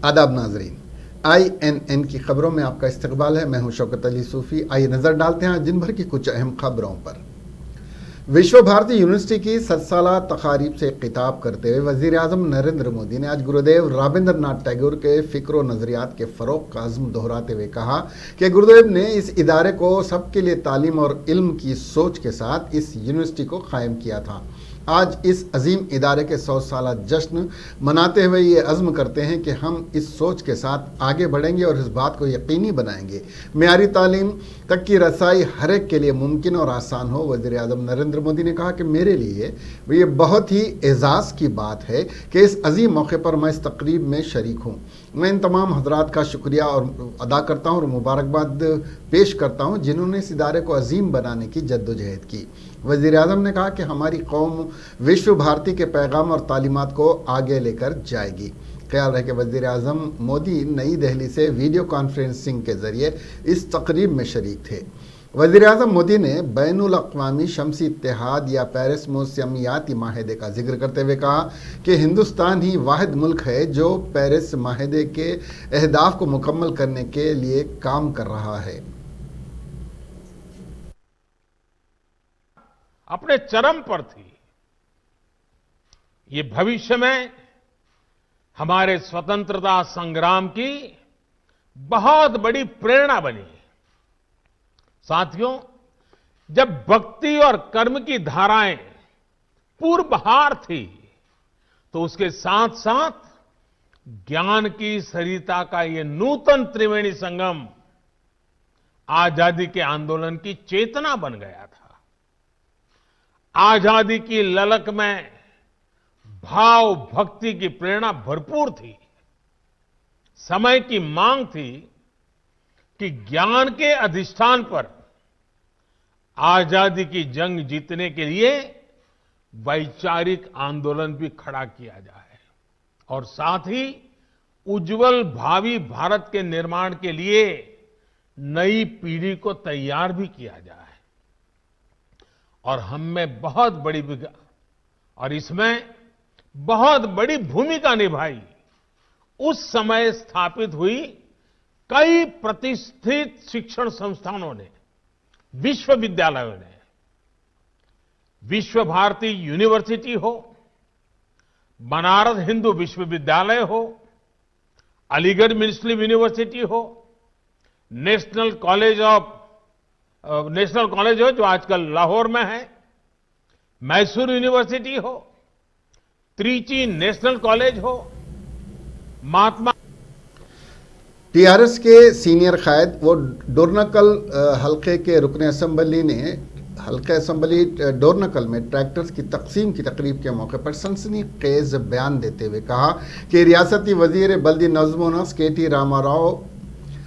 आदाब नाजरीन, INN की खबरों में आपका इस्तकबाल है। मैं हूं शौकत अली सूफ़ी। आइए नज़र डालते हैं दिन भर की कुछ अहम खबरों पर। विश्व भारती यूनिवर्सिटी की 7 साला तकारीब से खिताब करते हुए वज़ीर आज़म नरेंद्र मोदी ने आज गुरुदेव रविंद्रनाथ टैगोर के फ़िक्र व नज़रियात के फ़रोग़ का अज़्म दोहराते हुए कहा कि गुरुदेव ने इस इदारे को सबके लिए तालीम और इल्म की सोच के साथ इस यूनिवर्सिटी को कायम किया था। आज इस अजीम इदारे के 100 साला जश्न मनाते हुए ये अज़्म करते हैं कि हम इस सोच के साथ आगे बढ़ेंगे और इस बात को यकीनी बनाएंगे मेयारी तालीम तक की रसाई हर एक के लिए मुमकिन और आसान हो। वज़ीर आज़म नरेंद्र मोदी ने कहा कि मेरे लिए ये बहुत ही एजाज़ की बात है कि इस अजीम मौके पर मैं इस तकरीब में शरीक हूँ। मैं इन तमाम हजरात का शुक्रिया और अदा करता हूँ और मुबारकबाद पेश करता हूँ जिन्होंने इस इदारे को अजीम बनाने की जद्दोजहद की। वज़ीर आज़म ने कहा कि हमारी कौम विश्व भारती के पैगाम और तालीमात को आगे लेकर जाएगी। ख्याल रहे कि वज़ीर आज़म मोदी नई दिल्ली से वीडियो कॉन्फ्रेंसिंग के ज़रिए इस तकरीब में शरीक थे। वज़ीर आज़म मोदी ने बैनुल अक़वामी शमसी इत्तेहाद या पेरिस मौसमियाती माहदे का जिक्र करते हुए कहा कि हिंदुस्तान ही वाहिद मुल्क है जो पेरिस माहदे के अहदाफ को मुकम्मल करने के लिए काम कर रहा है। अपने चरम पर थी। ये भविष्य में हमारे स्वतंत्रता संग्राम की बहुत बड़ी प्रेरणा बनी। साथियों, जब भक्ति और कर्म की धाराएं पूर्वहार थी तो उसके साथ साथ ज्ञान की सरिता का ये नूतन त्रिवेणी संगम आजादी के आंदोलन की चेतना बन गया था। आजादी की ललक में भाव भक्ति की प्रेरणा भरपूर थी। समय की मांग थी कि ज्ञान के अधिष्ठान पर आजादी की जंग जीतने के लिए वैचारिक आंदोलन भी खड़ा किया जाए और साथ ही उज्जवल भावी भारत के निर्माण के लिए नई पीढ़ी को तैयार भी किया जाए। और हम में बहुत बड़ी और इसमें बहुत बड़ी भूमिका निभाई उस समय स्थापित हुई कई प्रतिष्ठित शिक्षण संस्थानों ने, विश्वविद्यालयों ने। विश्व भारती यूनिवर्सिटी हो, बनारस हिंदू विश्वविद्यालय हो, अलीगढ़ मुस्लिम यूनिवर्सिटी हो, नेशनल कॉलेज हो जो आजकल लाहौर में है, मैसूर यूनिवर्सिटी हो, त्रिची नेशनल कॉलेज हो, महात्मा TRS के सीनियर कायद वो डोरनकल हल्के के रुकन असम्बली ने हल्का असम्बली डोरनकल में ट्रैक्टर्स की तकसीम की तकरीब के मौके पर सनसनीखेज बयान देते हुए कहा कि रियासती वजीर बल्दी नज़्म व नस्क KT रामाराव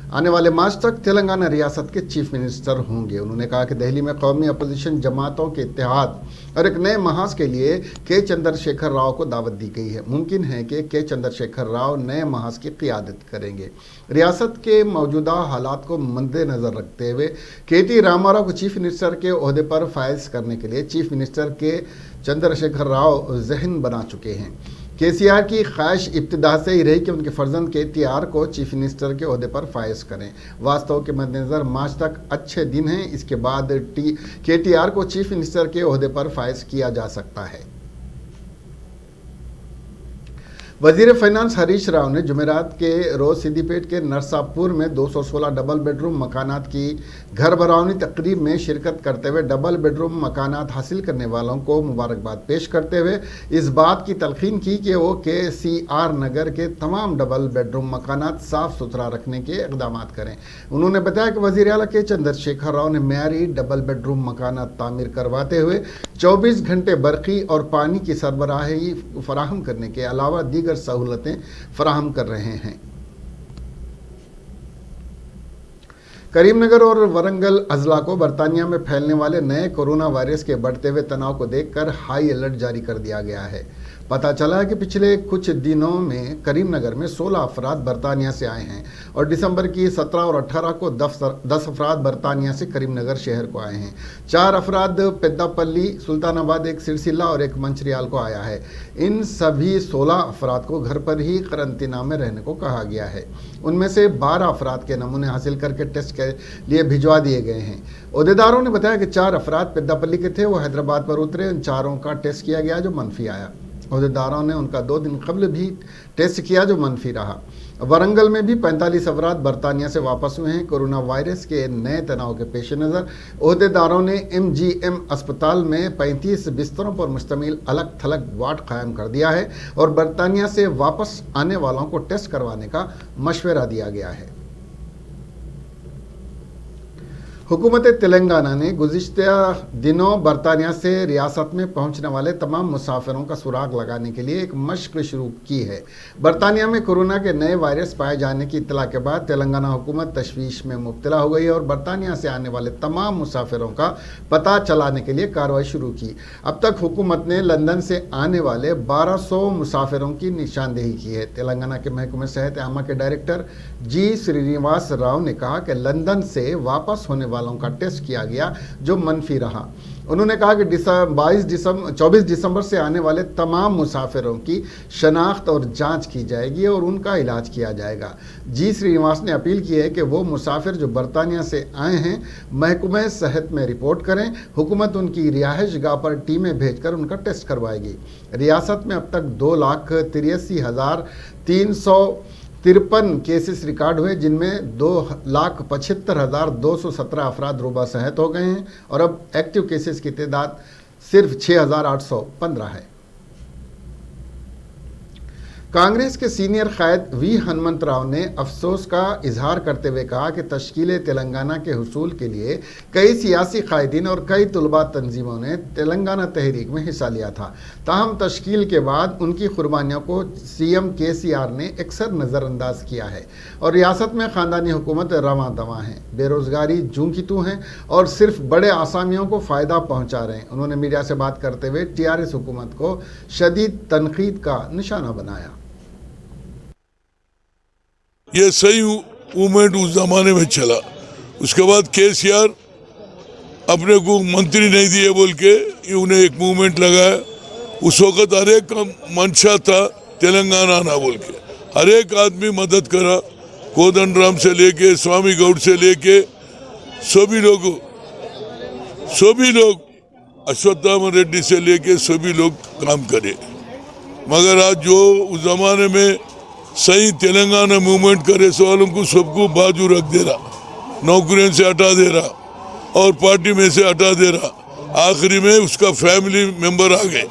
आने वाले मार्च तक तेलंगाना रियासत के चीफ मिनिस्टर होंगे। उन्होंने कहा कि दिल्ली में कौमी अपोजिशन जमातों के इत्तेहाद और एक नए महाज के लिए के चंद्रशेखर राव को दावत दी गई है। मुमकिन है कि के चंद्रशेखर राव नए महाज की क़ियादत करेंगे। रियासत के मौजूदा हालात को मद्देनज़र रखते हुए KT रामाराव को चीफ मिनिस्टर के ओहदे पर फायज करने के लिए चीफ मिनिस्टर के चंद्रशेखर राव ज़हन बना चुके हैं। KCR की ख्वाहिश इब्तिदा से ही रही कि उनके फर्जंद KTR को चीफ मिनिस्टर के ओहदे पर फायज करें। वास्तव के मद्देनज़र मार्च तक अच्छे दिन हैं। इसके बाद KTR को चीफ मिनिस्टर के ओहदे पर फायज किया जा सकता है। वजीर फाइनेंस हरीश राव ने जुमेरात के रोज सिद्दीपेट के नरसापुर में 216 डबल बेडरूम मकानात की घर भरावनी तकरीब में शिरकत करते हुए डबल बेडरूम मकानात हासिल करने वालों को मुबारकबाद पेश करते हुए इस बात की तलकीन की कि वो KCR नगर के तमाम डबल बेडरूम मकानात साफ सुथरा रखने के इक़दाम करें। उन्होंने बताया कि वज़ीर आला के चंद्रशेखर राव ने मेयारी डबल बेडरूम मकानात तामीर करवाते हुए 24 घंटे बरक़ी और पानी की सरबराही फराहम करने के अलावा दीगर सहूलतें फराहम कर रहे हैं। करीमनगर और वरंगल अजला को बरतानिया में फैलने वाले नए कोरोना वायरस के बढ़ते हुए तनाव को देखकर हाई अलर्ट जारी कर दिया गया है। पता चला है कि पिछले कुछ दिनों में करीमनगर में 16 अफराद बरतानिया से आए हैं और दिसंबर की 17 और 18 को 10 अफराद बरतानिया से करीमनगर शहर को आए हैं। 4 अफराद पेद्दापल्ली, सुल्तानाबाद, एक सिरसिल्ला और एक मंचरियाल को आया है। इन सभी 16 अफराद को घर पर ही करंतना में रहने को कहा गया है। उनमें से 12 अफराद के नमूने हासिल करके टेस्ट के लिए भिजवा दिए गए हैं। ओहदेदारों ने बताया कि 4 अफराद पेद्दापल्ली के थे, वो हैदराबाद पर उतरे। उन चारों का टेस्ट किया गया जो मनफी आया। ओहदेदारों ने उनका 2 दिन कबल भी टेस्ट किया जो मनफी रहा। वरंगल में भी 45 अफराद बरतानिया से वापस हुए हैं। कोरोना वायरस के नए तनाव के पेश नज़र ओहदेदारों ने MGM अस्पताल में 35 बिस्तरों पर मुश्तमिल अलग थलग वार्ड कायम कर दिया है और बरतानिया से वापस आने वालों को टेस्ट करवाने का मशवरा दिया गया है। हुकूमत तेलंगाना ने गुज़िश्ता दिनों बरतानिया से रियासत में पहुंचने वाले तमाम मुसाफिरों का सुराग लगाने के लिए एक मशक शुरू की है। बरतानिया में कोरोना के नए वायरस पाए जाने की इत्तला के बाद तेलंगाना हुकूमत तशवीश में मुब्तला हो गई है और बरतानिया से आने वाले तमाम मुसाफिरों का पता चलाने के लिए कार्रवाई शुरू की। अब तक हुकूमत ने लंदन से आने वाले 1200 मुसाफिरों की निशानदेही की है। तेलंगाना के महकमे सेहत आमा के डायरेक्टर G श्रीनिवास राव ने कहा कि लंदन से वापस होने वालों का टेस्ट किया गया जो मनफी रहा। उन्होंने कहा कि 24 दिसंबर से आने वाले तमाम मुसाफिरों की शनाख्त और जांच की जाएगी और उनका इलाज किया जाएगा। G श्रीनिवास ने अपील की है कि वो मुसाफिर जो बरतानिया से आए हैं महकमे सेहत में रिपोर्ट करें। हुकूमत उनकी रिहाइश गाह पर टीमें भेजकर उनका टेस्ट करवाएगी। रियासत में अब तक 2,83,353 केसेस रिकॉर्ड हुए, जिनमें 2,75,217 अफराद रुबा सेहत हो गए हैं और अब एक्टिव केसेस की तादाद सिर्फ 6,815 है। कांग्रेस के सीनियर कायद V हनुमंतराव ने अफसोस का इजहार करते हुए कहा कि तश्कील तेलंगाना के हुसूल के लिए कई सियासी कायदीन और कई तलबा तंजीमों ने तेलंगाना तहरीक में हिस्सा लिया था। ताहम तश्कील के बाद उनकी कुर्बानियों को CM KCR ने अक्सर नज़रअंदाज किया है और रियासत में ख़ानदानी हुकूमत रवां दवां है। बेरोज़गारी जूं की तूं है और सिर्फ बड़े आसामियों को फ़ायदा पहुँचा रहे हैं। उन्होंने मीडिया से बात करते हुए TRS हुकूमत को शदीद तनकीद का निशाना बनाया। ये सही मूवमेंट उस जमाने में चला। उसके बाद KCR अपने को मंत्री नहीं दिए बोल के उन्हें एक मूवमेंट लगाया। उस वक्त हर एक का मंशा था तेलंगाना आना बोल के, हर एक आदमी मदद करा। कोदंडराम से लेके स्वामी गौड़ से लेके सभी लोग अश्वत्थामा रेड्डी से लेके सभी लोग काम करे। मगर आज जो उस जमाने में सही तेलंगाना मूवमेंट करे वालों को सबको बाजू रख दे रहा, नौकरियों से हटा दे रहा और पार्टी में से हटा दे रहा। आखिरी में उसका फैमिली मेंबर आ गए।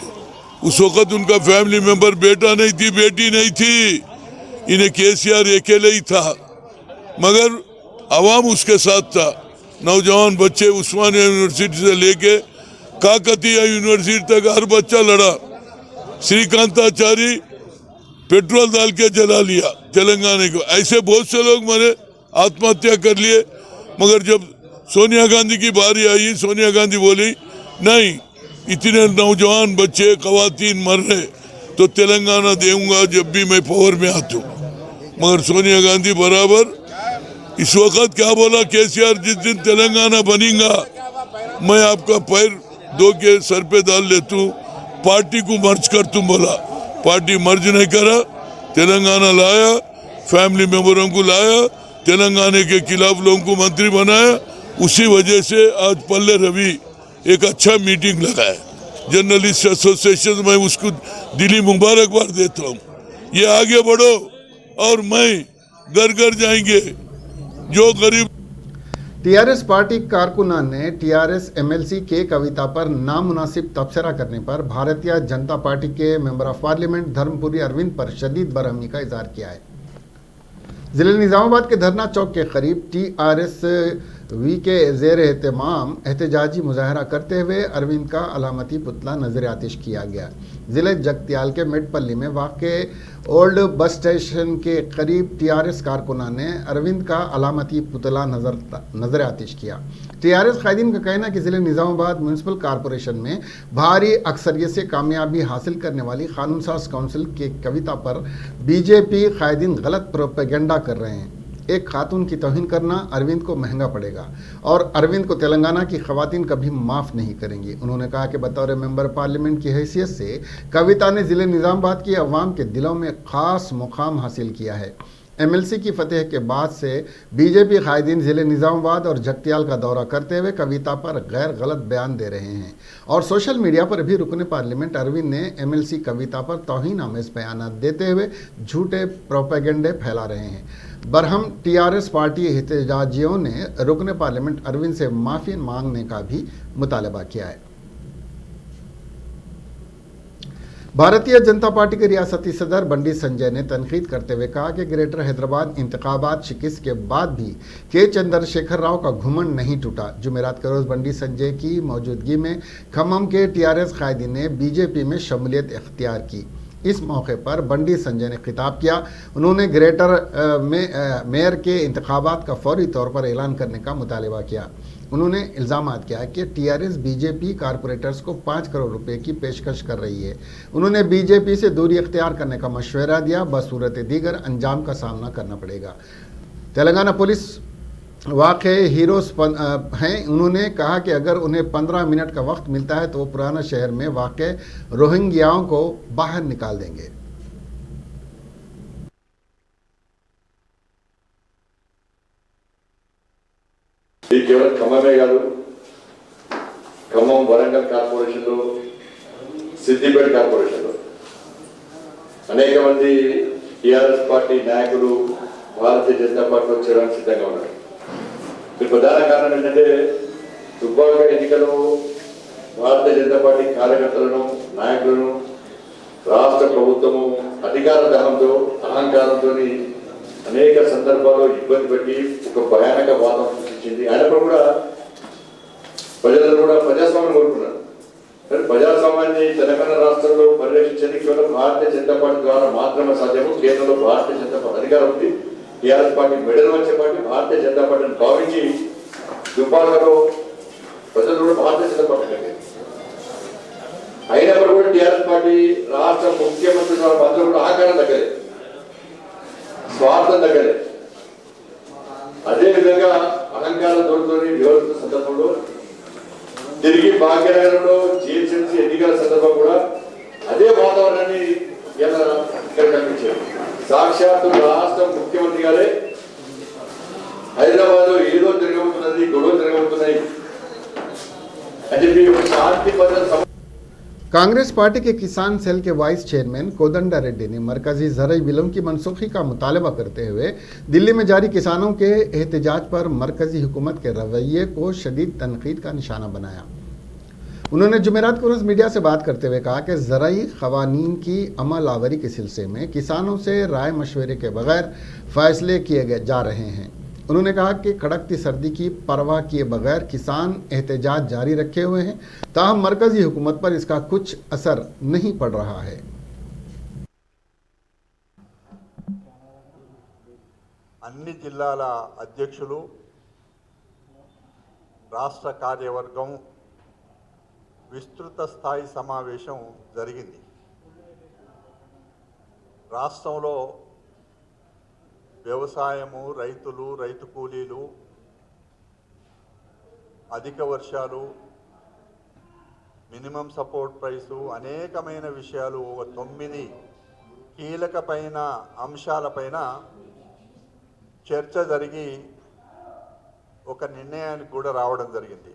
उस वक्त उनका फैमिली मेंबर बेटा नहीं थी, बेटी नहीं थी, इन्हें KCR अकेले ही था, मगर आवाम उसके साथ था। नौजवान बच्चे उस्मानिया यूनिवर्सिटी से लेके काकतीय यूनिवर्सिटी तक हर बच्चा लड़ा। श्रीकांताचारी पेट्रोल डाल के जला लिया तेलंगाना को। ऐसे बहुत से लोग मरे, आत्महत्या कर लिए। मगर जब सोनिया गांधी की बारी आई, सोनिया गांधी बोली नहीं, इतने नौजवान बच्चे खवातीन मर रहे तो तेलंगाना दूंगा जब भी मैं पावर में आता हूँ। मगर सोनिया गांधी बराबर इस वक्त क्या बोला KCR, जिस दिन तेलंगाना बनेगा मैं आपका पैर दो के सर पे डाल लेता हूँ, पार्टी को मर्ज कर तुम बोला। पार्टी मर्ज नहीं करा, तेलंगाना लाया, फैमिली मेंबरों को लाया, तेलंगाना के खिलाफ लोगों को मंत्री बनाया। उसी वजह से आज पल्ले रवि एक अच्छा मीटिंग लगाया जर्नलिस्ट एसोसिएशन में, उसको दिली मुबारकबाद देता हूँ। ये आगे बढ़ो और मैं घर घर जाएंगे जो गरीब। TRS पार्टी कारकुनान ने TRS MLC के कविता पर नामुनासिब तबसरा करने पर भारतीय जनता पार्टी के member of parliament Dharmapuri Arvind पर शदीद बरहमी का इजहार किया है। जिले निजामाबाद के धरना चौक के करीब TRS V के ज़ेर एहतमाम एहतजाजी मुजाहरा करते हुए अरविंद का अलामती पुतला नजर आतिश किया गया। ज़िले जगतियाल के मेडपल्ली में वाक़े ओल्ड बस स्टेशन के करीब TRS कारकुनान ने अरविंद का अलामती पुतला नजर आतिश किया। टीआरएस कायदीन का कहना है कि जिले निजामाबाद म्यूनसिपल कॉरपोरेशन में भारी अक्सरियत से कामयाबी हासिल करने वाली कानून साज काउंसिल की कविता पर बीजेपी कायदीन गलत प्रोपेगेंडा कर रहे हैं। एक खातून की तौहीन करना अरविंद को महंगा पड़ेगा और अरविंद को तेलंगाना की खवातीन कभी माफ़ नहीं करेंगी। उन्होंने कहा कि बतौर मेंबर पार्लियामेंट की हैसियत से कविता ने जिले निजामाबाद की अवाम के दिलों में खास मुकाम हासिल किया है। एमएलसी की फतेह के बाद से बीजेपी कायदीन जिले निजामाबाद और जगतियाल का दौरा करते हुए कविता पर गैर गलत बयान दे रहे हैं और सोशल मीडिया पर भी रुकने पार्लियामेंट अरविंद ने एमएलसी कविता पर तौहीन आमेज बयान देते हुए झूठे प्रोपेगेंडे फैला रहे हैं। बरहम टीआरएस पार्टी एहतजाजियों ने रुकने पार्लियामेंट अरविंद से माफ़ी मांगने का भी मुतालबा किया है। भारतीय जनता पार्टी के रियासती सदर बंडी संजय ने तनकीद करते हुए कहा कि ग्रेटर हैदराबाद इंतखाबात शिकस्त के बाद भी के चंद्रशेखर राव का घुमंड नहीं टूटा। जुमेरात के रोज़ बंडी संजय की मौजूदगी में खम्मम के टीआरएस कायदीन ने बीजेपी में शमूलियत इख्तियार की। इस मौके पर बंडी संजय ने खिताब किया। उन्होंने ग्रेटर मेयर के इंतखाबात का फौरी तौर पर ऐलान करने का मुतालबा किया। उन्होंने इल्ज़ाम किया कि टीआरएस बीजेपी कारपोरेटर्स को 5 करोड़ रुपए की पेशकश कर रही है। उन्होंने बीजेपी से दूरी इख्तियार करने का मशवरा दिया, बसूरत दीगर अंजाम का सामना करना पड़ेगा। तेलंगाना पुलिस वाक़े हीरोज हैं। उन्होंने कहा कि अगर उन्हें 15 मिनट का वक्त मिलता है तो वो पुराना शहर में वाक़े रोहिंग्याओं को बाहर निकाल देंगे। ఇది కేవలం ఖమ్మమే కాదు, ఖమ్మం వరంగల్ కార్పొరేషన్లో, సిద్దిపేట కార్పొరేషన్లో అనేక మంది టీఆర్ఎస్ పార్టీ నాయకులు భారతీయ జనతా పార్టీలో చేరడానికి సిద్ధంగా ఉన్నారు. దీని ప్రధాన కారణం ఏంటంటే దుబ్బాక ఎన్నికలో భారతీయ జనతా పార్టీ కార్యకర్తలను నాయకులను రాష్ట్ర ప్రభుత్వము అధికార దహంతో అహంకారంతో అనేక సందర్భాల్లో ఇబ్బంది పెట్టి ఒక భయానక వాతావరణం సృష్టించింది. అయినప్పుడు కూడా ప్రజలందరూ కూడా ప్రజాస్వామ్యం కోరుకున్నారు. కానీ ప్రజాస్వామ్యాన్ని తెలంగాణ రాష్ట్రంలో పరిరక్షించేందుకు కేవలం భారతీయ జనతా పార్టీ ద్వారా మాత్రమే సాధ్యము. కేంద్రంలో భారతీయ జనతా పార్టీ అధికారం ఉంది. టీఆర్ఎస్ పార్టీ మెడల్ వచ్చే పార్టీ భారతీయ జనతా పార్టీని భావించి దుబ్బాకలో ప్రజలు కూడా భారతీయ జనతా పార్టీ అయినప్పుడు కూడా టీఆర్ఎస్ పార్టీ రాష్ట్ర ముఖ్యమంత్రి ద్వారా మంత్రులు కూడా ఆకారం దగ్గరే, స్వార్థం దగ్గరే. అదేవిధంగా అలంకార దూరంతోని వ్యవహరిస్తున్న సందర్భంలో తిరిగి భాగ్యనగరంలో జిహెచ్ఎంసీ ఎన్నికల సందర్భం కూడా అదే వాతావరణాన్ని ఇక్కడ కనిపించారు. సాక్షాత్తు రాష్ట్ర ముఖ్యమంత్రి గారే హైదరాబాద్ లో ఏదో జరగబోతున్నది, గొడవ జరగబోతున్నాయి అని చెప్పి శాంతి భద్రత कांग्रेस पार्टी के किसान सेल के वाइस चेयरमैन कोदंडा रेड्डी ने मरकजी ज़राई बिलों की मनसूखी का मुतालबा करते हुए दिल्ली में जारी किसानों के एहतजाज पर मरकजी हुकूमत के रवैये को शदीद तनकीद का निशाना बनाया। उन्होंने जुमेरात को रोज़ मीडिया से बात करते हुए कहा कि ज़राई क़वानीन की अमल आवरी के सिलसिले में किसानों से राय मशवरे के बगैर फ़ैसले किए जा रहे हैं। उन्होंने कहा कि कड़कती सर्दी की परवाह किए बगैर किसान एहतजाज जारी रखे हुए हैं, ताहम मरकजी हुकूमत पर इसका कुछ असर नहीं पड़ रहा है। అన్ని జిల్లాల అధ్యక్షులు, రాష్ట్ర కార్యవర్గం విస్తృత స్థాయి సమావేశం జరిగింది. రాష్ట్రంలో వ్యవసాయము, రైతులు, రైతు కూలీలు, అధిక వర్షాలు, మినిమం సపోర్ట్ ప్రైసు, అనేకమైన విషయాలు 9 కీలకమైన అంశాలపైన చర్చ జరిగి ఒక నిర్ణయానికి కూడా రావడం జరిగింది.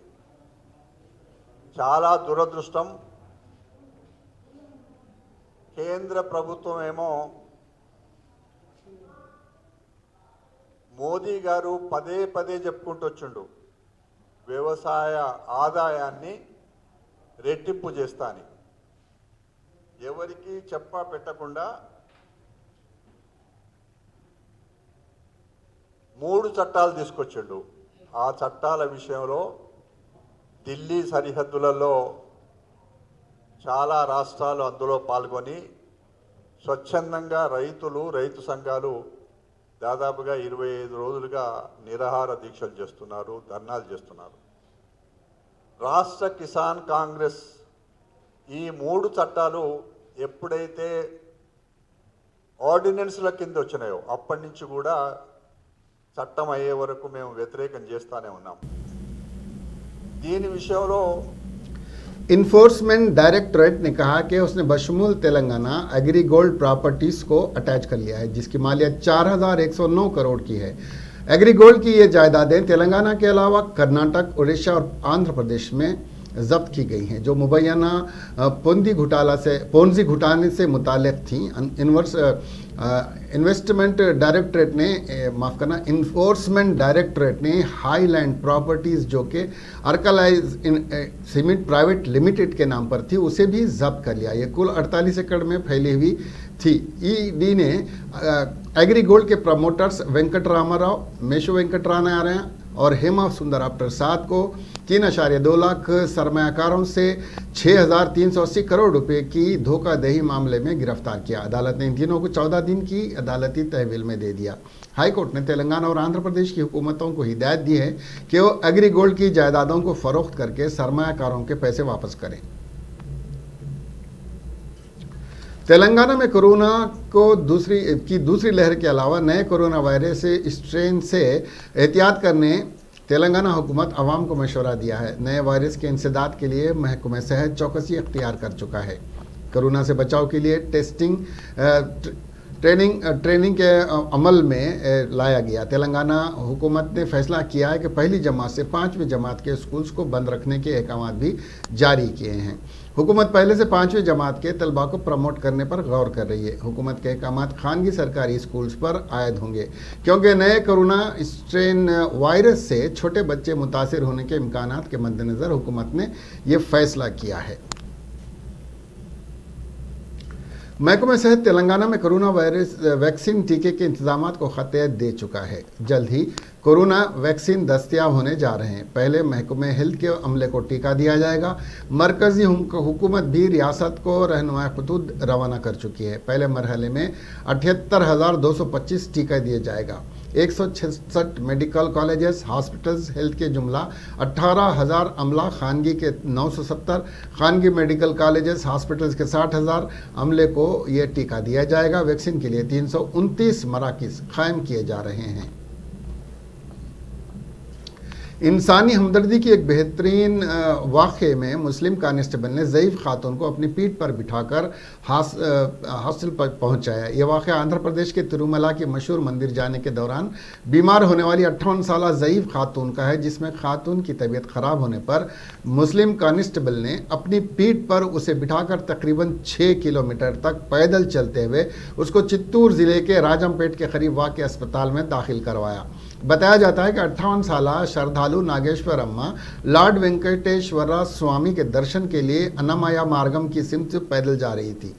చాలా దురదృష్టం, కేంద్ర ప్రభుత్వం ఏమో మోదీ గారు పదే పదే చెప్పుకుంటూ వచ్చిండు వ్యవసాయ ఆదాయాన్ని రెట్టింపు చేస్తా అని. ఎవరికి చెప్పా పెట్టకుండా 3 చట్టాలు తీసుకొచ్చిండు. ఆ చట్టాల విషయంలో ఢిల్లీ సరిహద్దులలో చాలా రాష్ట్రాలు అందులో పాల్గొని స్వచ్ఛందంగా రైతులు, రైతు సంఘాలు దాదాపుగా 25 రోజులుగా నిరాహార దీక్షలు చేస్తున్నారు, ధర్నాలు చేస్తున్నారు. రాష్ట్ర కిసాన్ కాంగ్రెస్ ఈ 3 చట్టాలు ఎప్పుడైతే ఆర్డినెన్స్ల కింద వచ్చినాయో అప్పటి నుంచి కూడా చట్టం అయ్యే వరకు మేము వ్యతిరేకం చేస్తానే ఉన్నాం. దీని విషయంలో इन्फोर्समेंट डायरेक्टरेट ने कहा कि उसने बशमूल तेलंगाना एग्री गोल्ड प्रॉपर्टीज को अटैच कर लिया है, जिसकी मालियत 4109 करोड़ की है। एग्री गोल्ड की ये जायदादें तेलंगाना के अलावा कर्नाटक, उड़ीसा और आंध्र प्रदेश में जब्त की गई हैं, जो मुबैना पोंजी घोटाले से मुताल्लिक थी। इन्वेस्टमेंट डायरेक्टरेट ने इन्फोर्समेंट डायरेक्टरेट ने हाईलैंड प्रॉपर्टीज़ जो कि अर्कलाइज सीमेंट प्राइवेट लिमिटेड के नाम पर थी, उसे भी जब्त कर लिया। ये कुल 48 एकड़ में फैली हुई थी। ईडी ने एग्री गोल्ड के प्रमोटर्स वेंकट रामाराव, मेशो वेंकटरामारायण और हेमा सुंदरा प्रसाद को 3.2 लाख सरमायाकारों से 6,380 करोड़ रुपए की धोखाधड़ी मामले में गिरफ्तार किया। अदालत ने इन तीनों को 14 दिन की अदालती तहवील में दे दिया। हाईकोर्ट ने तेलंगाना और आंध्र प्रदेश की हुकूमतों को हिदायत दी है कि वो एग्री गोल्ड की जायदादों को फरोख्त करके सरमायाकारों के पैसे वापस करें। तेलंगाना में कोरोना को दूसरी लहर के अलावा नए कोरोना वायरस स्ट्रेन से एहतियात करने तेलंगाना हुकूमत अवाम को मशवरा दिया है। नए वायरस के इंसदाद के लिए महकमा सेहत चौकसी अख्तियार कर चुका है। कोरोना से बचाव के लिए ट्रेनिंग के अमल में लाया गया। तेलंगाना हुकूमत ने फैसला किया है कि पहली जमात से 5वीं जमात के स्कूल्स को बंद रखने के अहकाम भी जारी किए हैं। हुकूमत पहले से 5वीं जमात के तलबा को प्रमोट करने पर गौर कर रही है। हुकूमत के अहकाम खानगी सरकारी स्कूल्स पर आयद होंगे, क्योंकि नए कोरोना स्ट्रेन वायरस से छोटे बच्चे मुतासिर होने के इम्कानात के मद्देनज़र हुकूमत ने यह फैसला किया है। महकमा सेहत तेलंगाना में कोरोना वायरस वैक्सीन टीके के इंतजाम को खतियत दे चुका है। जल्द ही कोरोना वैक्सीन दस्तयाब होने जा रहे हैं। पहले महकमे हेल्थ के अमले को टीका दिया जाएगा। मरकजी हुकूमत भी रियासत को रहनुमाई खतूत रवाना कर चुकी है। पहले मरहले में 78,225 टीका दिया जाएगा। 166 मेडिकल कॉलेजेस, हॉस्पिटल्स, हेल्थ के जुमला 18,000 अमला, खानगी के 970, खानगी मेडिकल कॉलेजेस, हॉस्पिटल्स के 60,000 अमले को यह टीका दिया जाएगा। वैक्सीन के लिए 329 मराकिज़ कायम किए जा रहे हैं। इंसानी हमदर्दी की एक बेहतरीन वाक़े में मुस्लिम कांस्टेबल ने ज़ईफ़ खातून को अपनी पीठ पर बिठाकर हॉस्टल पर पहुंचाया। यह वाक़या आंध्र प्रदेश के तिरुमला के मशहूर मंदिर जाने के दौरान बीमार होने वाली 58 साला ज़ईफ़ खातून का है, जिसमें खातून की तबीयत ख़राब होने पर मुस्लिम कांस्टेबल ने अपनी पीठ पर उसे बिठाकर तकरीबन 6 किलोमीटर तक पैदल चलते हुए उसको चित्तूर ज़िले के राजमपेट के करीब वाक़ अस्पताल में दाखिल करवाया। बताया जाता है कि 58 साला श्रद्धालु नागेश्वर अम्मा लॉर्ड वेंकटेश्वरा स्वामी के दर्शन के लिए अन्नमया मार्गम की सिमत पैदल जा रही थी।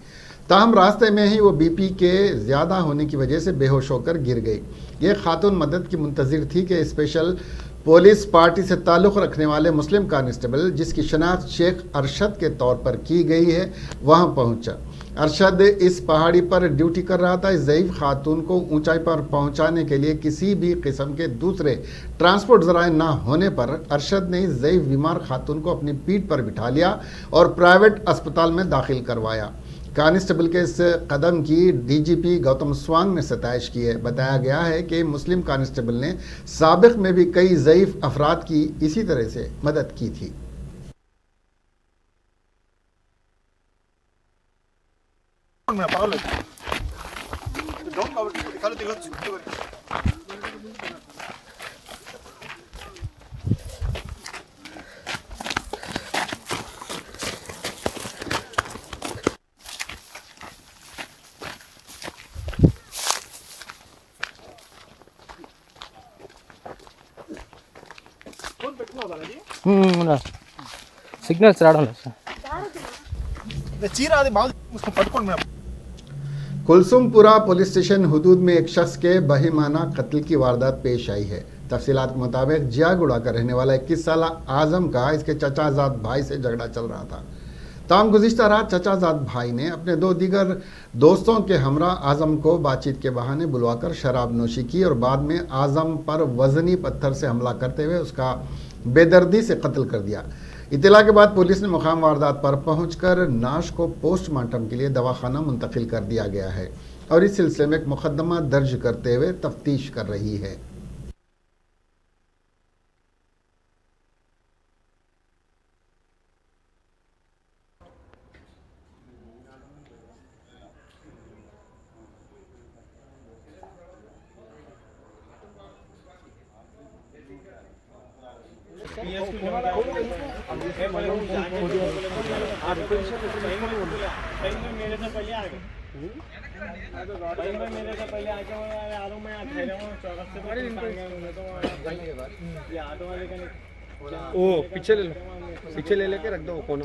ताहम रास्ते में ही वो बीपी के ज़्यादा होने की वजह से बेहोश होकर गिर गई। ये खातून मदद की मुंतज़िर थी कि स्पेशल पुलिस पार्टी से ताल्लुक़ रखने वाले मुस्लिम कांस्टेबल, जिसकी शनाख्त शेख अरशद के तौर पर की गई है, वहाँ पहुँचा। अरशद इस पहाड़ी पर ड्यूटी कर रहा था। इस ज़ईफ़ खातून को ऊंचाई पर पहुंचाने के लिए किसी भी किस्म के दूसरे ट्रांसपोर्ट ज़राए ना होने पर अरशद ने इस ज़ईफ़ बीमार खातून को अपनी पीठ पर बिठा लिया और प्राइवेट अस्पताल में दाखिल करवाया। कांस्टेबल के इस कदम की डीजीपी गौतम स्वांग ने सताइश की है। बताया गया है कि मुस्लिम कांस्टेबल ने साबिक़ में भी कई ज़ईफ़ अफराद की इसी तरह से मदद की थी। సిగ్నల్స్ రావడం లేదు సార్. कुलसुमपुरा पुलिस स्टेशन हुदूद में एक शख्स के बहिमाना कत्ल की वारदात पेश आई है। तफसीलात के मुताबिक जियागुड़ा का रहने वाला 21 साल आजम का इसके चचाजाद भाई से झगड़ा चल रहा था। ताम गुज़िश्ता रात चचाजाद भाई ने अपने 2 दीगर दोस्तों के हमरा आजम को बातचीत के बहाने बुलवाकर शराब नोशी की और बाद में आजम पर वज़नी पत्थर से हमला करते हुए उसका बेदर्दी से कत्ल कर दिया। इत्तला के बाद पुलिस ने मुकाम वारदात पर पहुंचकर नाश को पोस्टमार्टम के लिए दवाखाना मुंतकिल कर दिया गया है और इस सिलसिले में एक मुकदमा दर्ज करते हुए तफ्तीश कर रही है। ओ पीछे ले लो, पीछे ले लेके रख दो कोनो।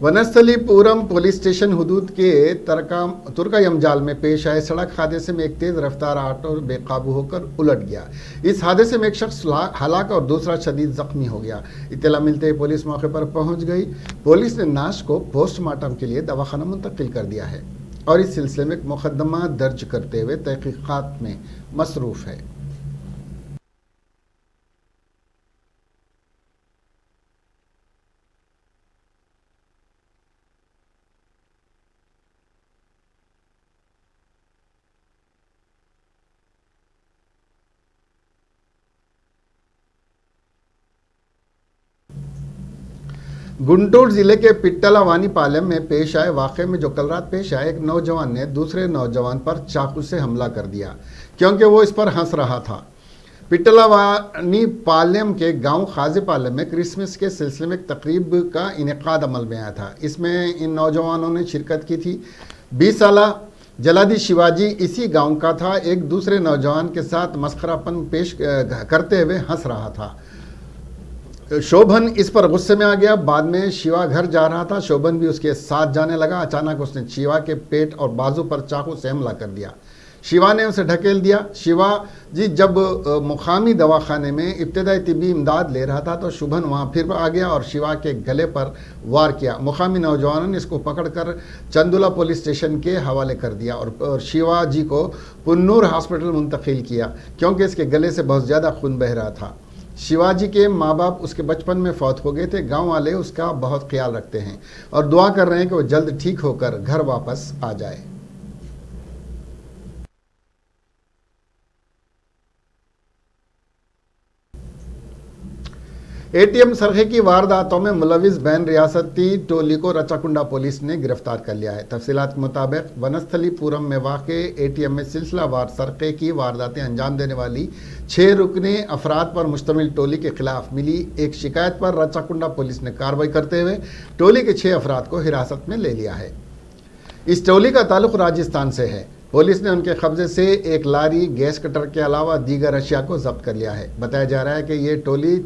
वनस्थलीपुरम पुलिस स्टेशन हुदूद के तुर्कायमजाल में पेश आए सड़क हादसे में एक तेज रफ्तार ऑटो बेकाबू होकर उलट गया। इस हादसे में एक शख्स हलाक और दूसरा शदीद जख्मी हो गया। इत्तला मिलते ही पुलिस मौके पर पहुंच गई। पुलिस ने नाश को पोस्टमार्टम के लिए दवाखाना मुंतकिल कर दिया है और इस सिलसिले में एक मुकदमा दर्ज करते हुए तहकीकात में मसरूफ है। गुंटूर जिले के पिट्टलावानीपालెం में पेश आए वाक़े में जो कल रात पेश आए, एक नौजवान ने दूसरे नौजवान पर चाकू से हमला कर दिया क्योंकि वो इस पर हंस रहा था। पिट्टलावानीपालెం के गांव खाजीपालెం में क्रिसमस के सिलसिले में एक तकरीब का इनेकाद अमल में आया था। इसमें इन नौजवानों ने शिरकत की थी। 20 साला जलादी शिवाजी इसी गाँव का था। एक दूसरे नौजवान के साथ मस्खरापन पेश करते हुए हंस रहा था। शोभन इस पर गुस्से में आ गया। बाद में शिवा घर जा रहा था, शोभन भी उसके साथ जाने लगा। अचानक उसने शिवा के पेट और बाजू पर चाकू से हमला कर दिया। शिवा ने उसे ढकेल दिया। शिवा जी जब मुकामी दवाखाने में इब्तदाई तिब्बी इमदाद ले रहा था तो शोभन वहाँ फिर आ गया और शिवा के गले पर वार किया। मुकामी नौजवानों ने इसको पकड़कर चंदुला पुलिस स्टेशन के हवाले कर दिया और शिवा जी को पुन्नूर हॉस्पिटल मुंतकिल किया क्योंकि इसके गले से बहुत ज़्यादा खून बह रहा था। शिवाजी के माँ बाप उसके बचपन में फौत हो गए थे। गांव वाले उसका बहुत ख्याल रखते हैं और दुआ कर रहे हैं कि वो जल्द ठीक होकर घर वापस आ जाए। एटीएम सरखे की वारदातों में मुलविस बैन रियासती टोली को रचाकुंडा पुलिस ने गिरफ्तार कर लिया है। तफसीलात के मुताबिक वनस्थलीपुरम में वाक़े एटीएम में सिलसिलावार सरखे की वारदातें अंजाम देने वाली 6 रुकने अफराद पर मुश्तमिल टोली के खिलाफ मिली एक शिकायत पर रचाकुंडा पुलिस ने कार्रवाई करते हुए टोली के 6 अफराद को हिरासत में ले लिया है। इस टोली का ताल्लुक राजस्थान से है। पुलिस ने उनके कब्जे से एक लारी, गैस कटर के अलावा दीगर अशिया को जब्त कर लिया है। बताया जा रहा है कि ये टोली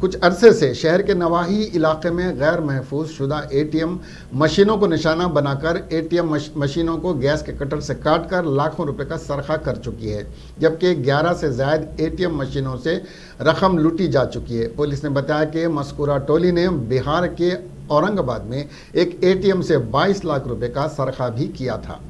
कुछ अरसे से शहर के नवाही इलाके में गैर महफूज शुदा एटीएम मशीनों को निशाना बनाकर एटीएम मशीनों को गैस के कटर से काटकर लाखों रुपए का सरखा कर चुकी है, जबकि 11 से ज़ायद एटीएम मशीनों से रकम लूटी जा चुकी है। पुलिस ने बताया कि मस्कूरा टोली ने बिहार के औरंगाबाद में एक एटीएम से 22 लाख रुपए का सरखा भी किया था।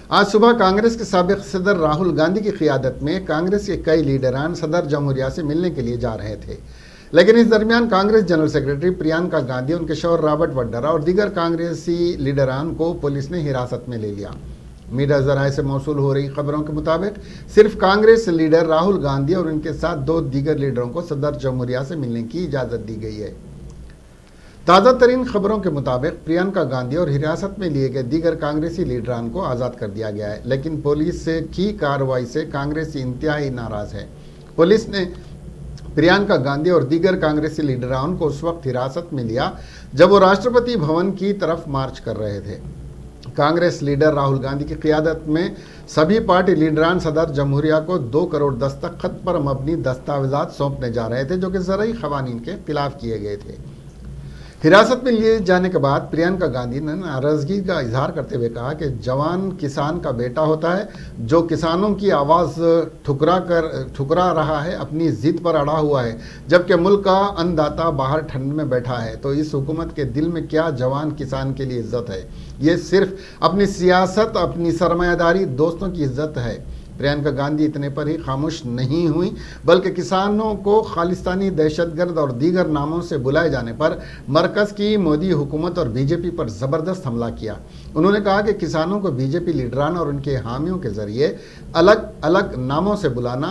आज सुबह कांग्रेस के साबिक सदर राहुल गांधी की क़ियादत में कांग्रेस के कई लीडरान सदर जमहूरिया से मिलने के लिए जा रहे थे, लेकिन इस दरमियान कांग्रेस जनरल सेक्रेटरी प्रियंका गांधी, उनके शौहर रॉबर्ट वड्रा और दीगर कांग्रेसी लीडरान को पुलिस ने हिरासत में ले लिया। मीडिया जराए से मौसूल हो रही खबरों के मुताबिक सिर्फ कांग्रेस लीडर राहुल गांधी और उनके साथ 2 दीगर लीडरों को सदर जमहूरिया से मिलने की इजाज़त दी गई है। ताज़ा तरीन खबरों के मुताबिक प्रियंका गांधी और हिरासत में लिए गए दीगर कांग्रेसी लीडरान को आज़ाद कर दिया गया है, लेकिन पुलिस से की कार्रवाई से कांग्रेसी इंतहाई नाराज़ है। पुलिस ने प्रियंका गांधी और दीगर कांग्रेसी लीडरान को उस वक्त हिरासत में लिया जब वो राष्ट्रपति भवन की तरफ मार्च कर रहे थे। कांग्रेस लीडर राहुल गांधी की क़ियादत में सभी पार्टी लीडरान सदर जमहूरिया को 2 करोड़ दस्तखत पर मबनी दस्तावेजात सौंपने जा रहे थे, जो कि ज़रई क़वानीन के खिलाफ किए गए थे। हिरासत में लिए जाने के बाद प्रियंका गांधी ने नाराजगी का इजहार करते हुए कहा कि जवान किसान का बेटा होता है जो किसानों की आवाज़ ठुकरा रहा है, अपनी जिद पर अड़ा हुआ है, जबकि मुल्क का अन्नदाता बाहर ठंड में बैठा है। तो इस हुकूमत के दिल में क्या जवान किसान के लिए इज्जत है? ये सिर्फ अपनी सियासत, अपनी सरमायादारी, दोस्तों की इज्जत है। प्रियंका गांधी इतने पर ही खामोश नहीं हुई, बल्कि किसानों को खालिस्तानी, दहशतगर्द और दीगर नामों से बुलाए जाने पर मरकज़ की मोदी हुकूमत और बीजेपी पर ज़बरदस्त हमला किया। उन्होंने कहा कि किसानों को बीजेपी लीडरान और उनके हामियों के ज़रिए अलग अलग नामों से बुलाना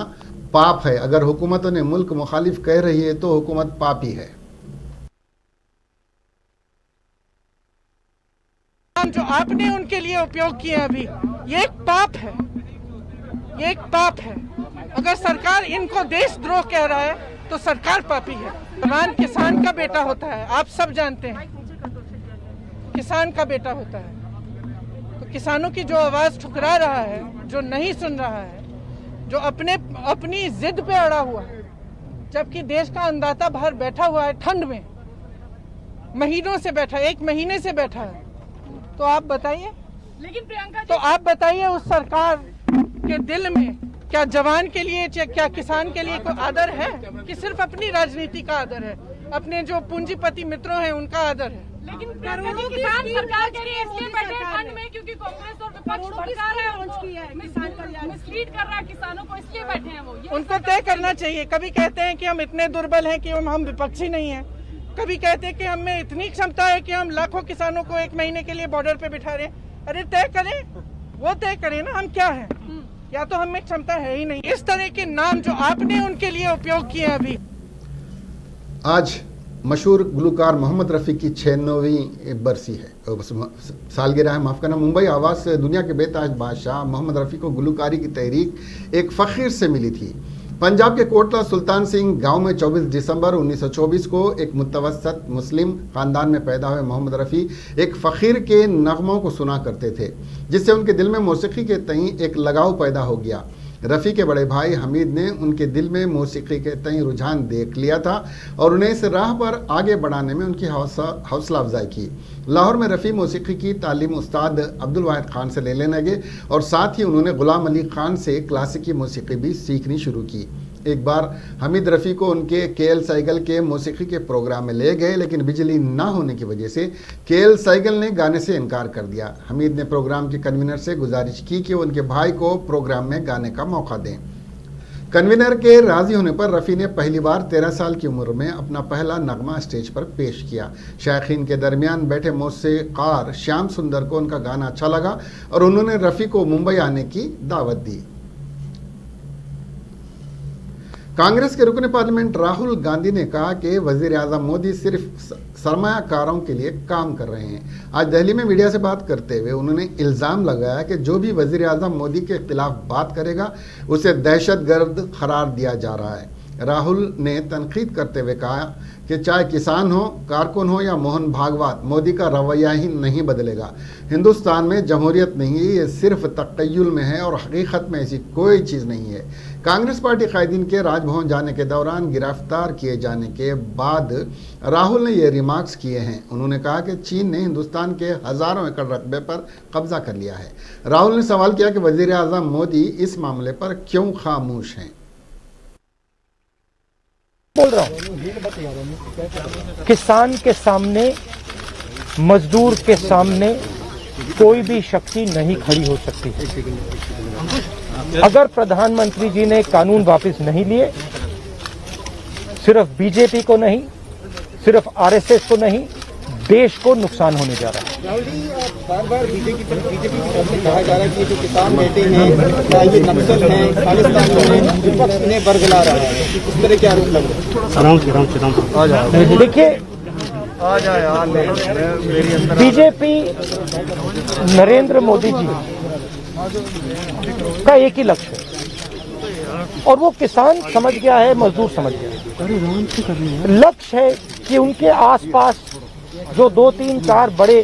पाप है। अगर हुकूमत उन्हें मुल्क मुखालिफ कह रही है तो हुकूमत पापी है। जो आपने उनके लिए उपयोग किए अभी, ये एक पाप है, ये एक पाप है। अगर सरकार इनको देशद्रोह कह रहा है तो सरकार पापी है। जवान किसान का बेटा होता है, आप सब जानते हैं, किसान का बेटा होता है। तो किसानों की जो आवाज ठुकरा रहा है, जो नहीं सुन रहा है, जो अपनी जिद पे अड़ा हुआ है, जबकि देश का अन्नदाता बाहर बैठा हुआ है ठंड में, महीनों से बैठा, 1 महीने से बैठा है, तो आप बताइए, लेकिन प्रियंका तो आप बताइए उस सरकार के दिल में क्या जवान के लिए, क्या किसान के लिए कोई आदर है कि सिर्फ अपनी राजनीति का आदर है, अपने जो पूंजीपति मित्रों हैं उनका आदर है? लेकिन करोड़ों किसान सरकार के लिए इसलिए बैठे ठंड में क्योंकि कांग्रेस और विपक्ष भड़का रहा है, मिसलीड कर रहा है किसानों को, इसलिए बैठे हैं वो। उनको तय करना चाहिए। कभी कहते हैं कि हम इतने दुर्बल हैं कि हम विपक्षी नहीं हैं, कभी कहते हैं कि हम में इतनी क्षमता है कि हम लाखों किसानों को 1 महीने के लिए बॉर्डर पे बिठा रहे हैं। अरे तय करें, वो तय करें ना हम क्या हैं, या तो हमें क्षमता है ही नहीं। इस तरह के नाम जो आपने उनके लिए उपयोग किए अभी। आज मशहूर गुलकार मोहम्मद रफ़ी की 96वीं बरसी है, सालगिरह है, माफ़ करना। मुंबई आवाज़ से दुनिया के बेताज बादशाह मोहम्मद रफ़ी को गुलकारी की तहरीक एक फ़कीर से मिली थी। पंजाब के कोटला सुल्तान सिंह गांव में 24 दिसंबर 1924 को एक मुतवस्सत मुस्लिम ख़ानदान में पैदा हुए मोहम्मद रफ़ी एक फ़कीर के नग़मों को सुना करते थे, जिससे उनके दिल में मौसीक़ी के तईं एक लगाव पैदा हो गया। रफ़ी के बड़े भाई हमीद ने उनके दिल में मौसीक़ी के तईं रुझान देख लिया था और उन्हें इस राह पर आगे बढ़ाने में उनकी हौसला अफजाई की। लाहौर में रफ़ी मौसीक़ी की तालीम उस्ताद अब्दुल वाहिद ख़ान से लेने लगे और साथ ही उन्होंने ग़ुलाम अली ख़ान से क्लासिकी मौसीक़ी भी सीखनी शुरू की। एक बार हमीद रफ़ी को उनके KL सहगल के मौसीक़ी के प्रोग्राम में ले गए, लेकिन बिजली ना होने की वजह से KL सहगल ने गाने से इनकार कर दिया। हमीद ने प्रोग्राम के कन्वीनर से गुजारिश की कि उनके भाई को प्रोग्राम में गाने का मौका दें। कन्वीनर के राज़ी होने पर रफ़ी ने पहली बार 13 साल की उम्र में अपना पहला नगमा स्टेज पर पेश किया। शायखीन के दरमियान बैठे मौसीक़ार श्याम सुंदर को उनका गाना अच्छा लगा और उन्होंने रफ़ी को मुंबई आने की दावत दी। कांग्रेस के रुकन पार्लियामेंट राहुल गांधी ने कहा कि वज़ीर आज़म मोदी सिर्फ सरमायाकारों के लिए काम कर रहे हैं। आज दिल्ली में मीडिया से बात करते हुए उन्होंने इल्ज़ाम लगाया कि जो भी वज़ीर आज़म मोदी के खिलाफ बात करेगा उसे दहशतगर्द करार दिया जा रहा है। राहुल ने तनकीद करते हुए कहा कि चाहे किसान हो, कारकुन हो या मोहन भागवत, मोदी का रवैया ही नहीं बदलेगा। हिंदुस्तान में जमहूरियत नहीं है, ये सिर्फ तक़य्युल में है और हकीकत में ऐसी कोई चीज़ नहीं है। कांग्रेस पार्टी कायदीन के राजभवन जाने के दौरान गिरफ्तार किए जाने के बाद राहुल ने ये रिमार्क्स किए हैं। उन्होंने कहा कि चीन ने हिंदुस्तान के हज़ारों एकड़ रकबे पर कब्जा कर लिया है। राहुल ने सवाल किया कि वज़ीर आज़म मोदी इस मामले पर क्यों खामोश हैं। बोल रहा हूं, किसान के सामने, मजदूर के सामने कोई भी शक्ति नहीं खड़ी हो सकती है। अगर प्रधानमंत्री जी ने कानून वापस नहीं लिए, सिर्फ बीजेपी को नहीं, सिर्फ आरएसएस को नहीं, देश को नुकसान होने जा रहा है। राहुल जी, बार-बार बीजेपी की तरफ से कहा जा रहा है कि जो किसान बैठे हैं, ये नक्सल हैं, खालिस्तानी हैं, विपक्ष इन्हें बरगला रहा है। इस तरह के आरोप लग रहे हैं। देखिए, बीजेपी नरेंद्र मोदी जी का एक ही लक्ष्य है और वो किसान समझ गया है, मजदूर समझ गया है। लक्ष्य है कि उनके आसपास जो 2, 3, 4 बड़े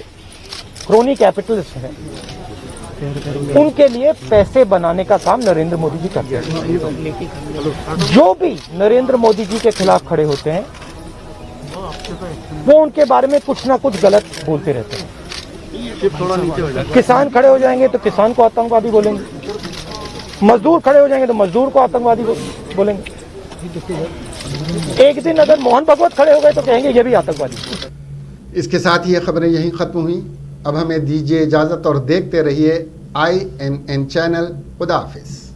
क्रोनी कैपिटल्स हैं, उनके लिए पैसे बनाने का काम नरेंद्र मोदी जी करते हैं। जो भी नरेंद्र मोदी जी के खिलाफ खड़े होते हैं वो उनके बारे में कुछ ना कुछ गलत बोलते रहते हैं। किसान खड़े हो जाएंगे तो किसान को आतंकवादी बोलेंगे, मजदूर खड़े हो जाएंगे तो मजदूर को आतंकवादी बोलेंगे। एक दिन अगर मोहन भगवत खड़े हो गए तो कहेंगे ये भी आतंकवादी। इसके साथ ही ये खबरें यहीं खत्म हुई। अब हमें दीजिए इजाजत और देखते रहिए INN चैनल। खुदा हाफिज।